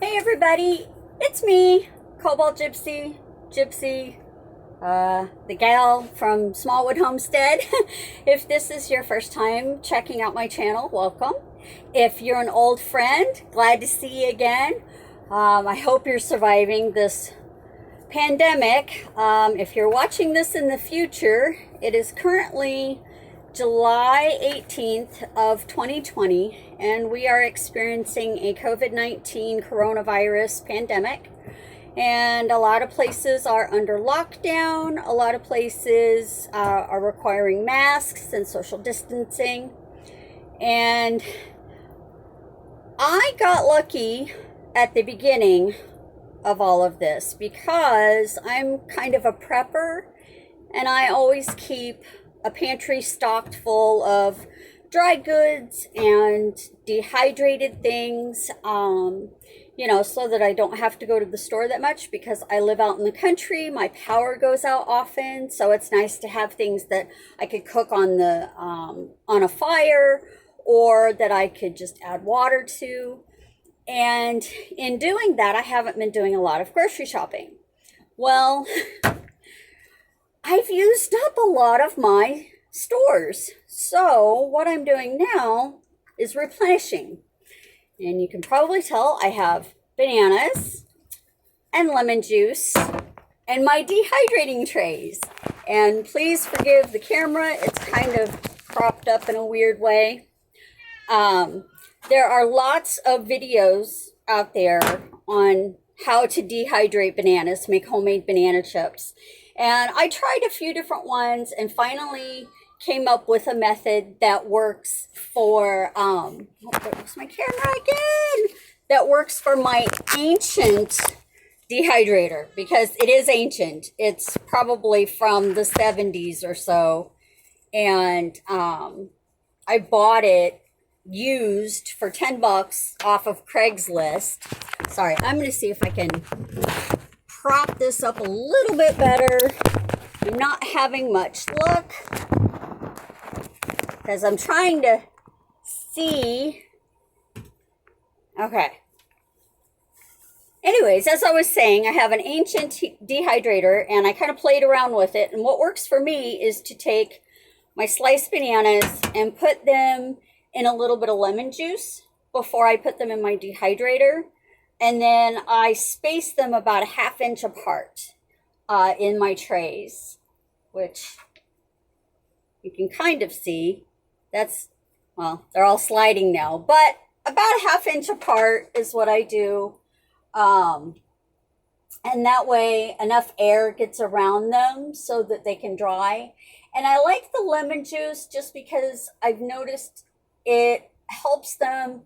Hey everybody, it's me, Cobalt Gypsy, the gal from Smallwood Homestead. If this is your first time checking out my channel, welcome. If you're an old friend, glad to see you again. I hope you're surviving this pandemic. If you're watching this in the future, it is currently July 18th of 2020, and we are experiencing a COVID-19 coronavirus pandemic. And a lot of places are under lockdown. A lot of places are requiring masks and social distancing. And I got lucky at the beginning of all of this because I'm kind of a prepper, and I always keep a pantry stocked full of dry goods and dehydrated things, so that I don't have to go to the store that much because I live out in the country. My power goes out often, so it's nice to have things that I could cook on a fire, or that I could just add water to. And in doing that, I haven't been doing a lot of grocery shopping. Well, I've used up a lot of my stores. So what I'm doing now is replenishing. And you can probably tell I have bananas and lemon juice and my dehydrating trays. And please forgive the camera, it's kind of propped up in a weird way. There are lots of videos out there on how to dehydrate bananas, make homemade banana chips. And I tried a few different ones and finally came up with a method that works for, there's my camera again, that works for my ancient dehydrator, because it is ancient. It's probably from the 70s or so. And I bought it used for 10 bucks off of Craigslist. Sorry, I'm going to see if I can prop this up a little bit better. I'm not having much luck because I'm trying to see. Okay. Anyways, as I was saying, I have an ancient dehydrator and I kind of played around with it. And what works for me is to take my sliced bananas and put them in a little bit of lemon juice before I put them in my dehydrator. And then I space them about a ½ inch apart in my trays, which you can kind of see. Well, they're all sliding now, but about a ½ inch apart is what I do. And that way enough air gets around them so that they can dry. And I like the lemon juice just because I've noticed it helps them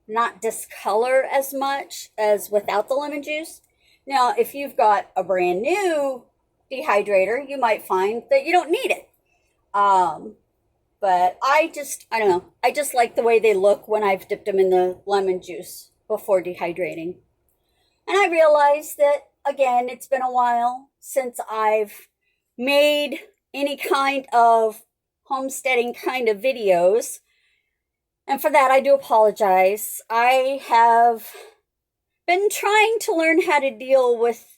not discolor as much as without the lemon juice. Now, if you've got a brand new dehydrator, you might find that you don't need it. But I don't know. I just like the way they look when I've dipped them in the lemon juice before dehydrating. And I realized that, again, it's been a while since I've made any kind of homesteading kind of videos. And for that, I do apologize. I have been trying to learn how to deal with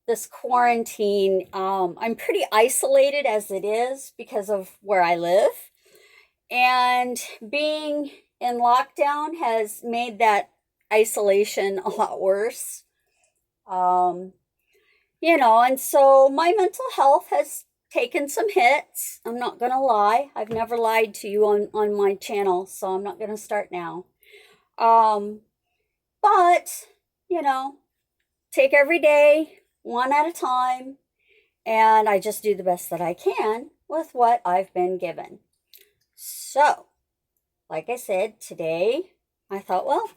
this quarantine. I'm pretty isolated as it is because of where I live. And being in lockdown has made that isolation a lot worse. And so my mental health has taken some hits. I'm not going to lie. I've never lied to you on my channel, so I'm not going to start now. But, take every day one at a time, and I just do the best that I can with what I've been given. So, like I said, today I thought, well,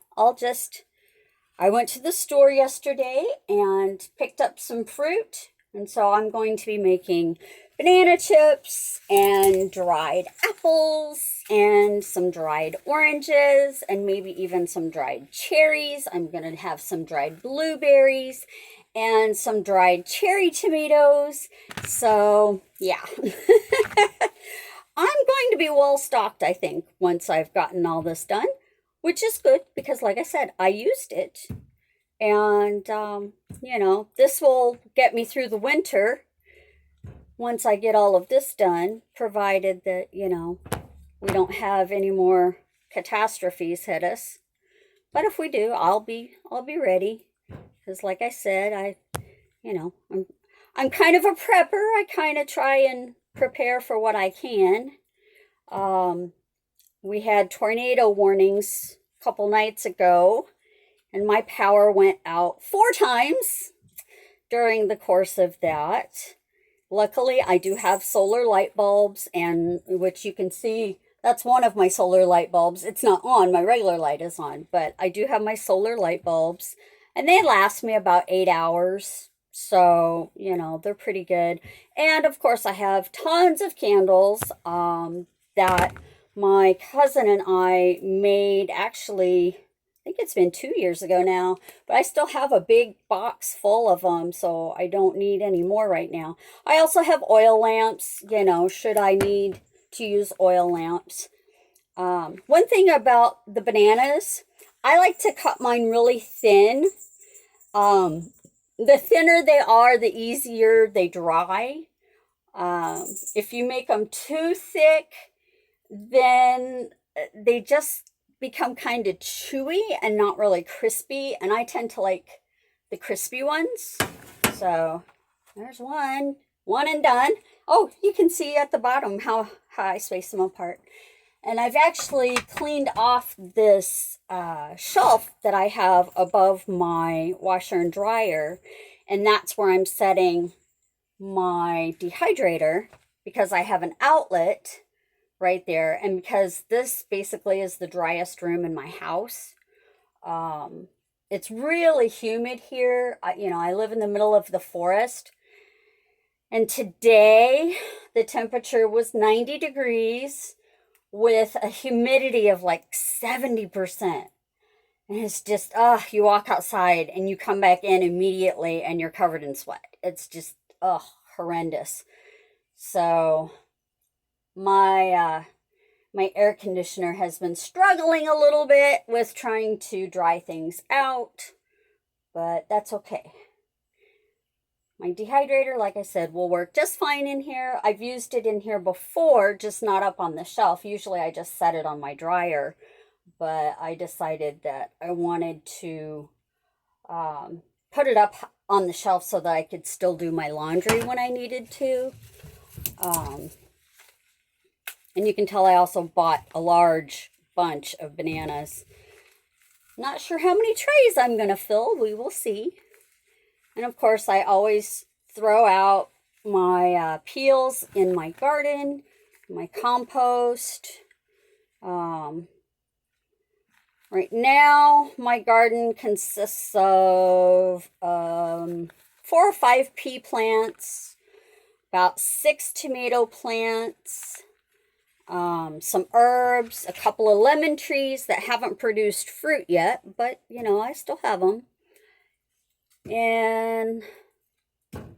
I went to the store yesterday and picked up some fruit. And so I'm going to be making banana chips and dried apples and some dried oranges and maybe even some dried cherries. I'm going to have some dried blueberries and some dried cherry tomatoes. So, yeah. I'm going to be well stocked, I think, once I've gotten all this done, which is good because, like I said, I used it And, you know, this will get me through the winter once I get all of this done, provided that, you know, we don't have any more catastrophes hit us. But if we do, I'll be ready. Because like I said, you know, I'm kind of a prepper. I kind of try and prepare for what I can. Um, we had tornado warnings a couple nights ago, and my power went out 4 times during the course of that. Luckily, I do have solar light bulbs, and which you can see, that's one of my solar light bulbs. It's not on, my regular light is on, but I do have my solar light bulbs, and they last me about 8 hours. So, you know, they're pretty good. And of course, I have tons of candles that my cousin and I made actually, I think it's been 2 years ago now, but I still have a big box full of them, so I don't need any more right now. I also have oil lamps, you know, should I need to use oil lamps. One thing about the bananas, I like to cut mine really thin. The thinner they are, the easier they dry. If you make them too thick, then they just become kind of chewy and not really crispy. And I tend to like the crispy ones. So there's one and done. Oh, you can see at the bottom how I space them apart. And I've actually cleaned off this shelf that I have above my washer and dryer. And that's where I'm setting my dehydrator, because I have an outlet right there, and because this basically is the driest room in my house. It's really humid here. You know, I live in the middle of the forest, and today the temperature was 90 degrees with a humidity of like 70%. And it's just, you walk outside and you come back in immediately and you're covered in sweat. It's just, horrendous. So my air conditioner has been struggling a little bit with trying to dry things out, but that's okay. My dehydrator, like I said, will work just fine in here. I've used it in here before, just not up on the shelf. Usually I just set it on my dryer, but I decided that I wanted to put it up on the shelf so that I could still do my laundry when I needed to. And you can tell I also bought a large bunch of bananas. Not sure how many trays I'm going to fill. We will see. And of course, I always throw out my peels in my garden, my compost. Right now, my garden consists of 4 or 5 pea plants, about 6 tomato plants, some herbs, a couple of lemon trees that haven't produced fruit yet, but, you know, I still have them. And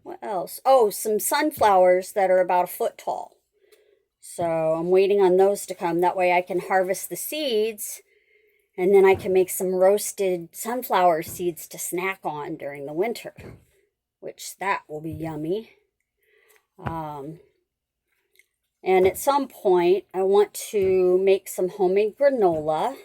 what else? Oh, some sunflowers that are about a foot tall. So I'm waiting on those to come. That way I can harvest the seeds, and then I can make some roasted sunflower seeds to snack on during the winter, which that will be yummy. And at some point, I want to make some homemade granola.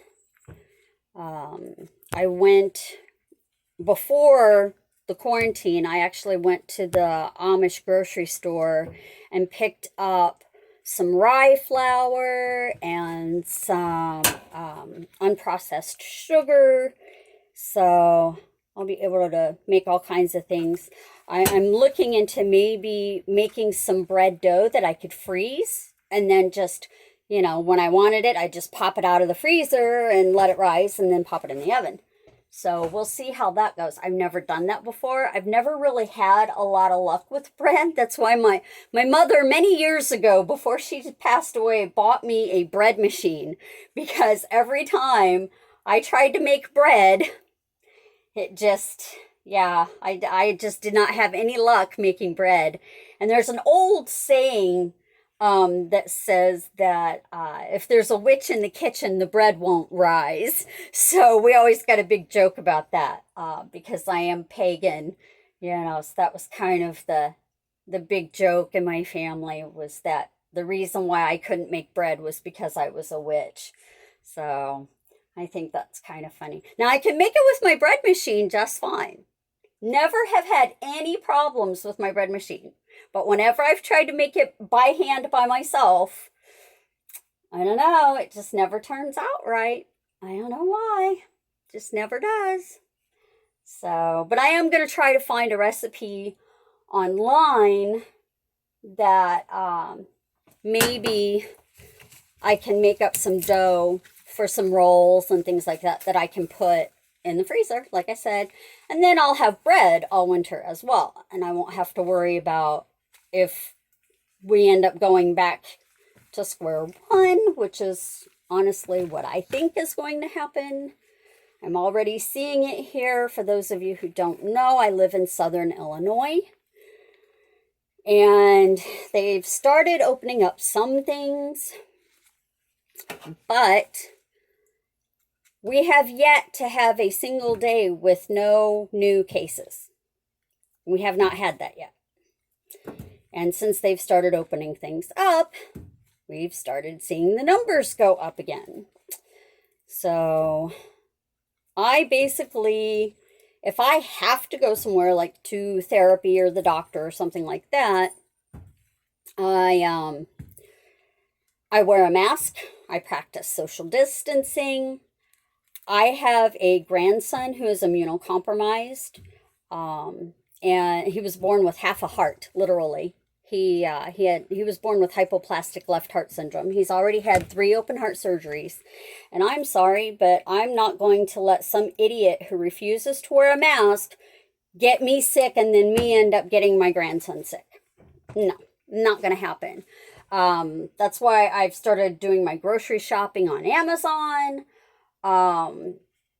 Before the quarantine, I actually went to the Amish grocery store and picked up some rye flour and some unprocessed sugar. So I'll be able to make all kinds of things. I'm looking into maybe making some bread dough that I could freeze, and then just, you know, when I wanted it, I just pop it out of the freezer and let it rise and then pop it in the oven. So we'll see how that goes. I've never done that before. I've never really had a lot of luck with bread. That's why my mother, many years ago, before she passed away, bought me a bread machine, because every time I tried to make bread, it just, yeah, I just did not have any luck making bread. And there's an old saying that says that if there's a witch in the kitchen, the bread won't rise. So we always got a big joke about that because I am pagan, you know. So that was kind of the big joke in my family, was that the reason why I couldn't make bread was because I was a witch. So I think that's kind of funny. Now I can make it with my bread machine just fine. Never have had any problems with my bread machine. But whenever I've tried to make it by hand by myself, I don't know, it just never turns out right. I don't know why. Just never does. So, but I am going to try to find a recipe online that maybe I can make up some dough for some rolls and things like that that I can put in the freezer, like I said. And then I'll have bread all winter as well. And I won't have to worry about if we end up going back to square one, which is honestly what I think is going to happen. I'm already seeing it here. For those of you who don't know, I live in southern Illinois. And they've started opening up some things, but we have yet to have a single day with no new cases. We have not had that yet. And since they've started opening things up, we've started seeing the numbers go up again. So I basically, if I have to go somewhere like to therapy or the doctor or something like that, I wear a mask. I practice social distancing. I have a grandson who is immunocompromised, and he was born with half a heart, literally. He was born with hypoplastic left heart syndrome. He's already had 3 open heart surgeries. And I'm sorry, but I'm not going to let some idiot who refuses to wear a mask get me sick and then me end up getting my grandson sick. No, not going to happen. That's why I've started doing my grocery shopping on Amazon.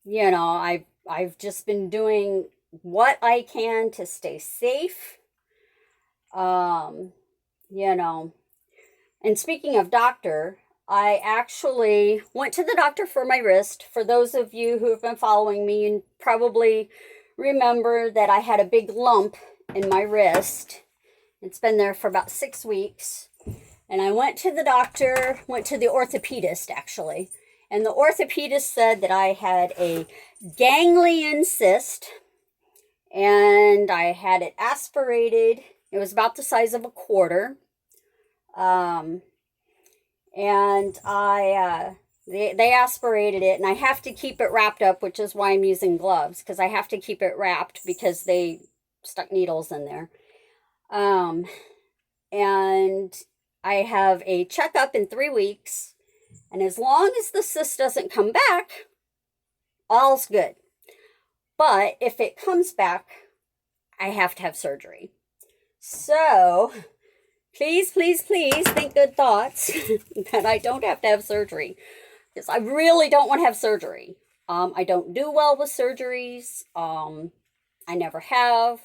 You know, I've just been doing what I can to stay safe. You know, and speaking of doctor, I actually went to the doctor for my wrist. For those of you who have been following me, you probably remember that I had a big lump in my wrist. It's been there for about 6 weeks. And I went to the doctor, went to the orthopedist actually. And the orthopedist said that I had a ganglion cyst and I had it aspirated. It was about the size of a quarter. And they aspirated it, and I have to keep it wrapped up, which is why I'm using gloves, because I have to keep it wrapped because they stuck needles in there. And I have a checkup in 3 weeks, and as long as the cyst doesn't come back, all's good. But if it comes back, I have to have surgery. So please, please, please think good thoughts that I don't have to have surgery, because I really don't want to have surgery. I don't do well with surgeries. I never have.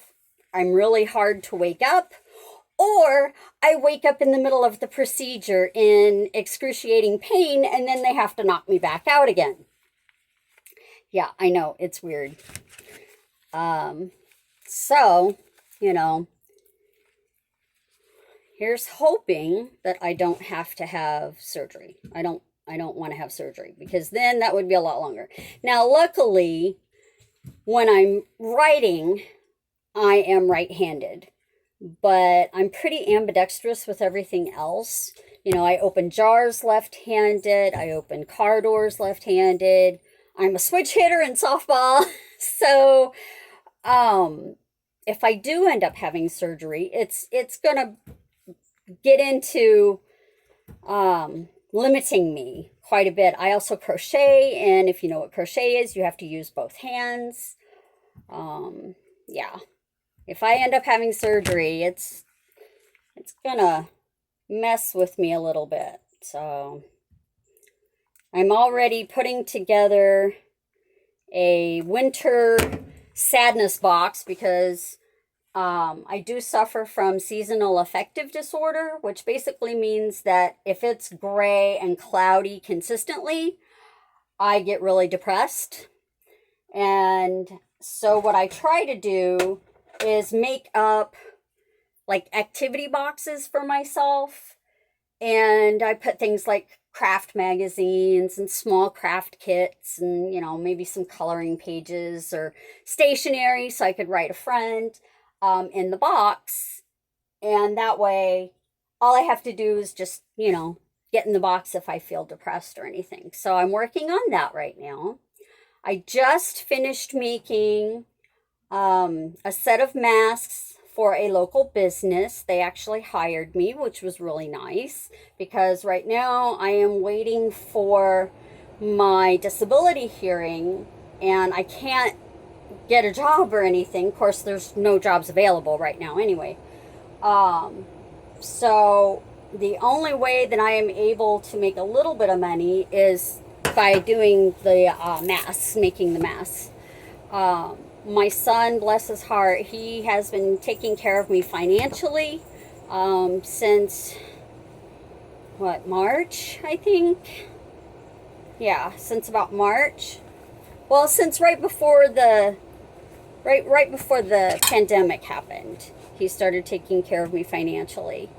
I'm really hard to wake up, or I wake up in the middle of the procedure in excruciating pain and then they have to knock me back out again. Yeah, I know, it's weird. So, you know, here's hoping that I don't have to have surgery. I don't want to have surgery, because then that would be a lot longer. Now, luckily, when I'm writing, I am right-handed, but I'm pretty ambidextrous with everything else. You know, I open jars left-handed. I open car doors left-handed. I'm a switch hitter in softball. So, if I do end up having surgery, it's going to get into limiting me quite a bit. I also crochet, and if you know what crochet is, you have to use both hands. Yeah. If I end up having surgery, it's gonna mess with me a little bit. So I'm already putting together a winter sadness box, because I do suffer from seasonal affective disorder, which basically means that if it's gray and cloudy consistently, I get really depressed. And so what I try to do is make up like activity boxes for myself. And I put things like craft magazines and small craft kits and, maybe some coloring pages or stationery so I could write a friend in the box. And that way, all I have to do is just, get in the box if I feel depressed or anything. So I'm working on that right now. I just finished making a set of masks for a local business. They actually hired me, which was really nice because right now I am waiting for my disability hearing and I can't get a job or anything. Of course, there's no jobs available right now anyway. So the only way that I am able to make a little bit of money is by doing the masks, making the masks. My son, bless his heart, he has been taking care of me financially since, March, I think? Yeah, since about March. Well, since right before the pandemic happened, he started taking care of me financially.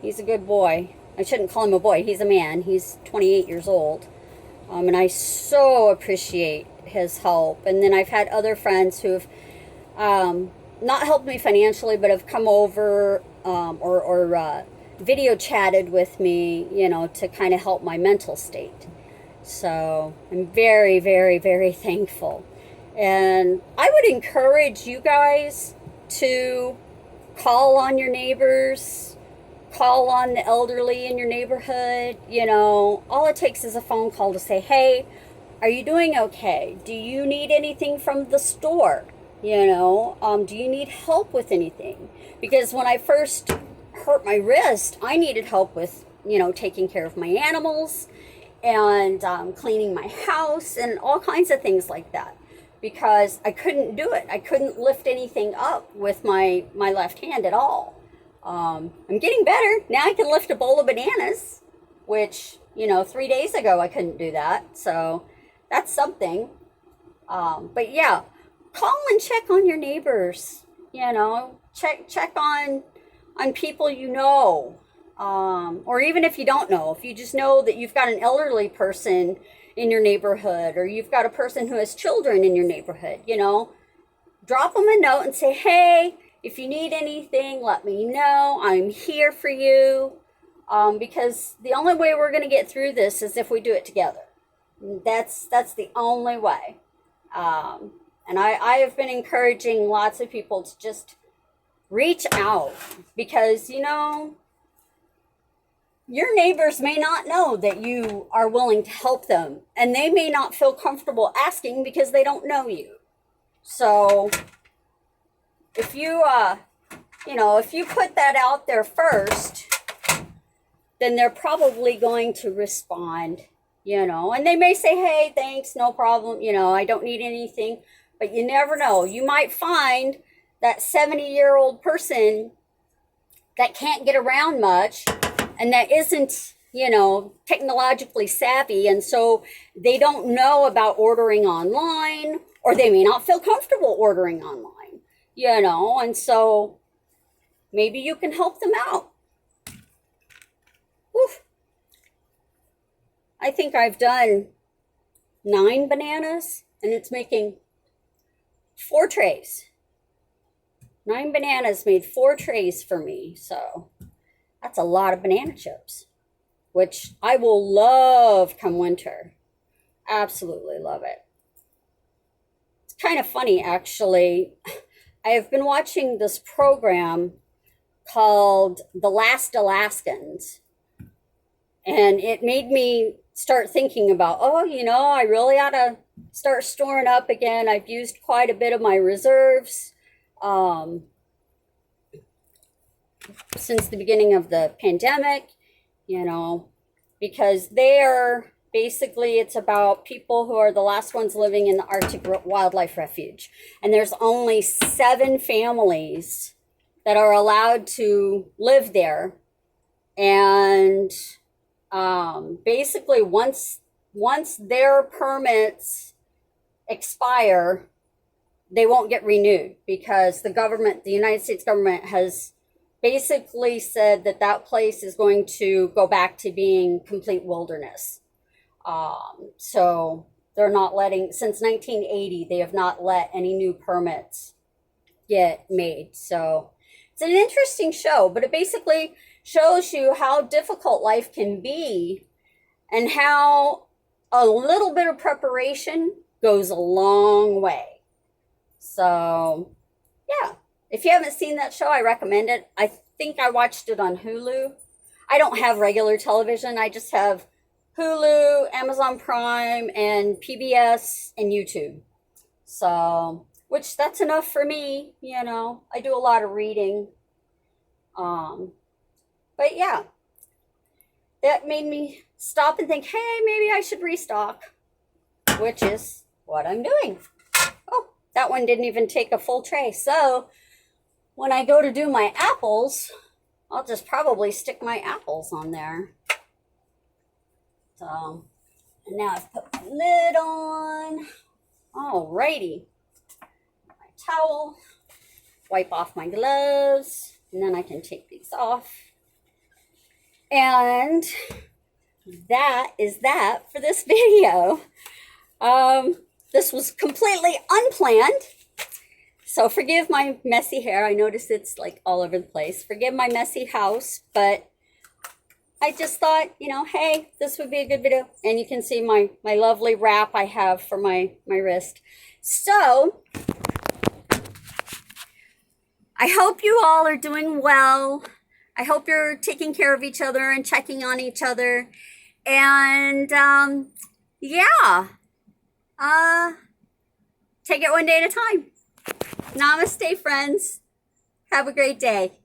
He's a good boy. I shouldn't call him a boy. He's a man. He's 28 years old. And I so appreciate his help. And then I've had other friends who've not helped me financially, but have come over or video chatted with me, to kind of help my mental state. So I'm very, very, very thankful. And I would encourage you guys to call on your neighbors, call on the elderly in your neighborhood. All it takes is a phone call to say, hey, are you doing okay? Do you need anything from the store? Do you need help with anything? Because when I first hurt my wrist, I needed help with, taking care of my animals and cleaning my house and all kinds of things like that. Because I couldn't do it. I couldn't lift anything up with my left hand at all. I'm getting better. Now I can lift a bowl of bananas, which, 3 days ago I couldn't do that. So that's something. But yeah, call and check on your neighbors. Check on people or even if you don't know, if you just know that you've got an elderly person in your neighborhood, or you've got a person who has children in your neighborhood, drop them a note and say, hey, if you need anything, let me know. I'm here for you. Because the only way we're going to get through this is if we do it together. That's the only way. And I have been encouraging lots of people to just reach out because, your neighbors may not know that you are willing to help them, and they may not feel comfortable asking because they don't know you. So if you, if you put that out there first, then they're probably going to respond, and they may say, hey, thanks, no problem, I don't need anything, but you never know. You might find that 70-year-old person that can't get around much and that isn't, technologically savvy. And so they don't know about ordering online, or they may not feel comfortable ordering online, and so maybe you can help them out. Oof. I think I've done 9 bananas and it's making 4 trays. 9 bananas made 4 trays for me. So that's a lot of banana chips, which I will love come winter. Absolutely love it. It's kind of funny, actually. I have been watching this program called The Last Alaskans, and it made me start thinking about, I really ought to start storing up again. I've used quite a bit of my reserves since the beginning of the pandemic, because they're Basically, it's about people who are the last ones living in the Arctic Wildlife Refuge. And there's only 7 families that are allowed to live there. And basically, once their permits expire, they won't get renewed because the government, the United States government, has basically said that that place is going to go back to being complete wilderness. So they're not letting, since 1980, they have not let any new permits get made. So it's an interesting show, but it basically shows you how difficult life can be and how a little bit of preparation goes a long way. So yeah, if you haven't seen that show, I recommend it. I think I watched it on Hulu. I don't have regular television. I just have Hulu, Amazon Prime, and PBS and YouTube. So, which that's enough for me, you know. I do a lot of reading. But yeah, that made me stop and think, hey, maybe I should restock, which is what I'm doing. Oh, that one didn't even take a full tray. So when I go to do my apples, I'll just probably stick my apples on there. So, and now I've put my lid on. Alrighty. My towel. Wipe off my gloves. And then I can take these off. And that is that for this video. This was completely unplanned. So forgive my messy hair. I notice it's like all over the place. Forgive my messy house, but I just thought, you know, hey, this would be a good video. And you can see my lovely wrap I have for my wrist. So I hope you all are doing well. I hope you're taking care of each other and checking on each other. And yeah, take it one day at a time. Namaste, friends. Have a great day.